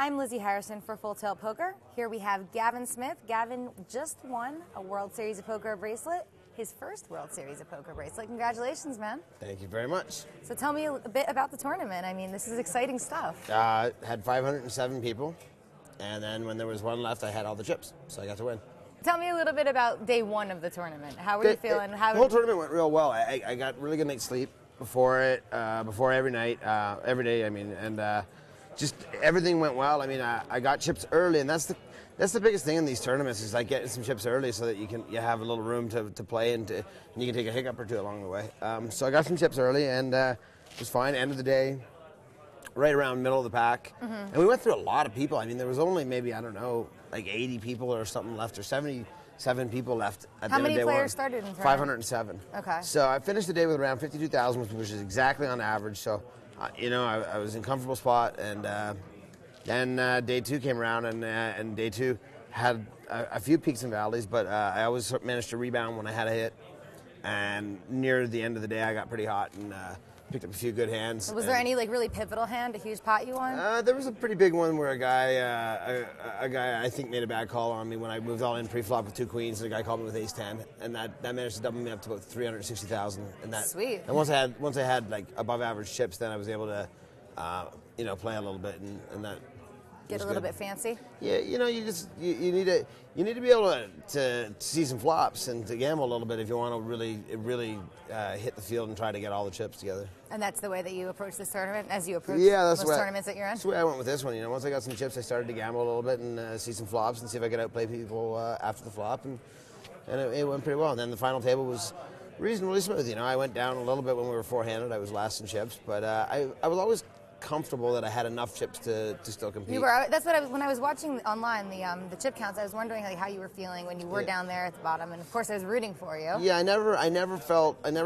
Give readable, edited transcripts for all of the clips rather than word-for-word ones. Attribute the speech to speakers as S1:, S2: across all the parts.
S1: I'm Lizzie Harrison for Full Tilt Poker. Here we have Gavin Smith. Gavin just won a World Series of Poker bracelet, his first World Series of Poker bracelet. Congratulations, man.
S2: Thank you very much.
S1: So tell me a bit about the tournament. I mean, this is exciting stuff.
S2: Had 507 people, and then when there was one left, I had all the chips, so I got to win.
S1: Tell me a little bit about day one of the tournament. How were you feeling?
S2: The whole tournament went real well. I got really good night's sleep before it, before every night, every day. I mean, and just everything went well. I mean, I got chips early, and that's the biggest thing in these tournaments is like getting some chips early so that you have a little room to play and you can take a hiccup or two along the way. So I got some chips early, and it was fine. End of the day, right around middle of the pack, and we went through a lot of people. I mean, there was only maybe, I don't know, like 80 people or something left, or 77 people left at the end of day one.
S1: How many players started in
S2: 507.
S1: Okay.
S2: So I finished the day with around 52,000, which is exactly on average. So, you know, I was in a comfortable spot, and then day two came around, and day two had a few peaks and valleys, but I always managed to rebound when I had a hit. And near the end of the day, I got pretty hot and picked up a few good hands.
S1: Was there any like really pivotal hand, a huge pot you won?
S2: There was a pretty big one where a guy I think made a bad call on me when I moved all in pre-flop with two queens, and a guy called me with ace-10, and that managed to double me up to about 360,000. And that,
S1: sweet.
S2: And once I had like above average chips, then I was able to you know, play a little bit, and that.
S1: Get a little bit fancy?
S2: Yeah, you know, you need to be able to see some flops and to gamble a little bit if you want to really hit the field and try to get all the chips together.
S1: And that's the way that you approach this tournament, as you approach
S2: most
S1: tournaments that you're in?
S2: That's the way I went with this one. You know, once I got some chips, I started to gamble a little bit and see some flops and see if I could outplay people after the flop, and it went pretty well. And then the final table was reasonably smooth. You know, I went down a little bit when we were four-handed. I was last in chips, but I was always comfortable that I had enough chips to still compete.
S1: You were. That's what I was when I was watching online the chip counts. I was wondering like how you were feeling when you were down there at the bottom, and of course I was rooting for you.
S2: Yeah, I never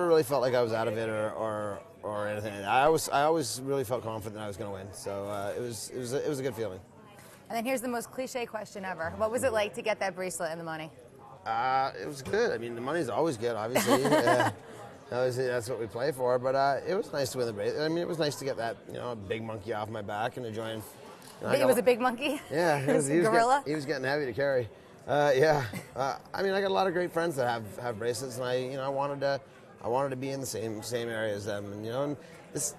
S2: really felt like I was out of it or anything. I always really felt confident that I was going to win. So it was a good feeling.
S1: And then here's the most cliche question ever: what was it like to get that bracelet and the money?
S2: It was good. I mean, the money's always good, obviously. Obviously, that's what we play for, but it was nice to win the bracelet. I mean, it was nice to get that, you know, big monkey off my back and enjoying.
S1: It was a big monkey?
S2: Yeah,
S1: he was gorilla?
S2: He was getting heavy to carry. Yeah. I mean, I got a lot of great friends that have bracelets, and I wanted to be in the same area as them, and you know, and this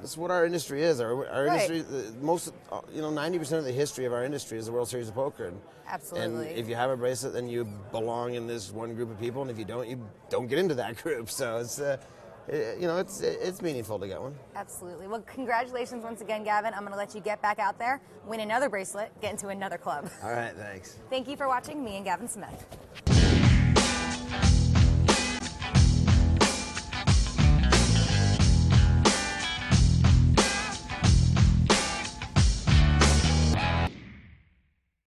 S2: is what our industry is. Our industry, most, you know, 90% of the history of our industry is the World Series of Poker.
S1: Absolutely.
S2: And if you have a bracelet, then you belong in this one group of people, and if you don't get into that group. So it's, you know, it's meaningful to get one.
S1: Absolutely. Well, congratulations once again, Gavin. I'm going to let you get back out there, win another bracelet, get into another club.
S2: All right, thanks.
S1: Thank you for watching me and Gavin Smith.